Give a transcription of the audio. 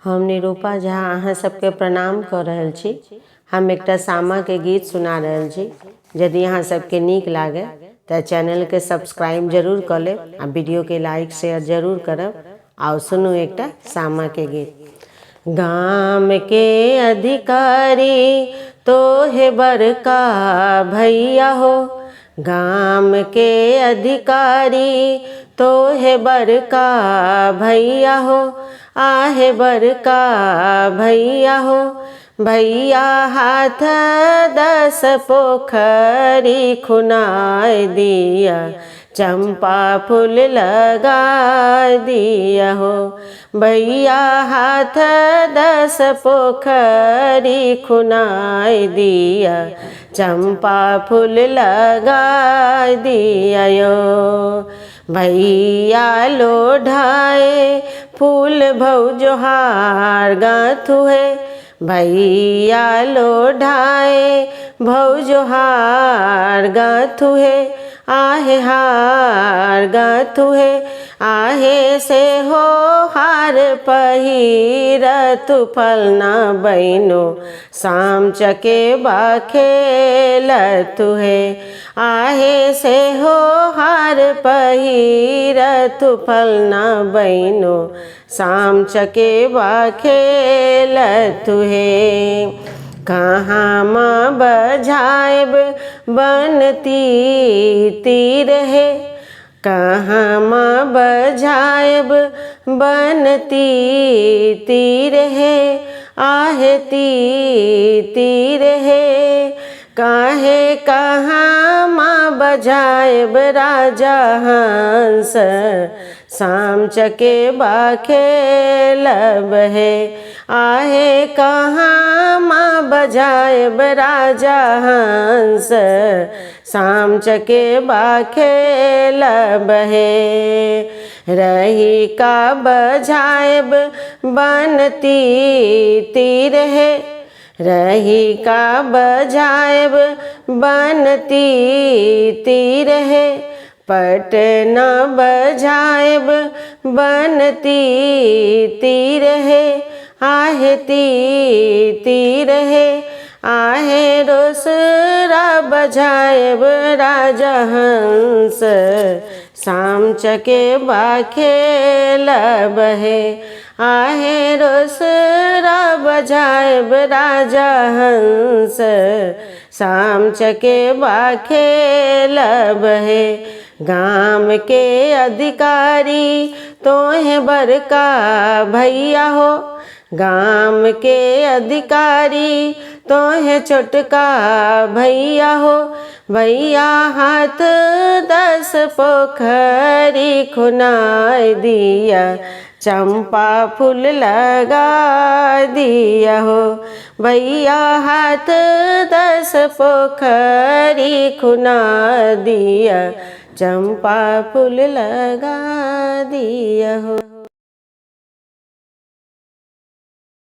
हम निरूपा झा अहाँ सबके प्रणाम कऽ रहल छी। हम एकटा सामा के गीत सुना रहल छी। यदि अहाँ सबके नीक लागे तऽ चैनल के सब्सक्राइब जरूर कर लेब आ वीडियो के लाइक शेयर जरूर करब। आओ सुनू एकटा सामा के गीत। गाम के अधिकारी तो है बड़का भैया हो, गाम के अधिकारी तो है बड़का भैया हो, आहे बड़का भैया हो। भैया हाथ 10 पोखरी खुनाए दिया, चंपा फूल लगा दिया हो। भैया हाथ 10 पोखरी खुनाए दिया, चंपा फूल लगा दिया यो। भैया लोढ़ाए फूल भौजोहार गाथु है, भैया लोढ़ाए भौजोहार गाथु है, आहे हार गाथु है। आहे से हो हार पहिरतु फलना बहिनो, शाम चकेबा खेलतु है। आहे से हो हार पहिरतु फलना बहिनो, शाम चकेबा खेलतु है। कहाँ माँ बजाएब बनती तीर है, कहाँ माँ बजाएब बनती तीर है, आहे तीर है। काहे कहाँ माँ बजाएब राजा हंस, शाम चकेबा खेलब है। आहे कहाँ माँ बजाएब राजा हंस, शाम चकेबा खेलब है। रही का बजाएब बनती तीर है, रही का बजाएब बनती तीर है। पटना बजाएब बनती तीर है, आहे तीर है। आहे रोसरा बजाएब राजा हंस, शाम चकेबा खेलब है। आहे रोसरा बजाएब राजा हंस, शाम चकेबा खेलब है। गाम के अधिकारी तो है बड़का भैया हो, गाम के अधिकारी तो है छोटका भैया हो। भैया हाथ 10 पोखरी खुनाए दिया, चंपा फूल लगा दिया हो। भैया हाथ 10 पोखरी खुना दिया, चंपा फूल लगा दिया हो।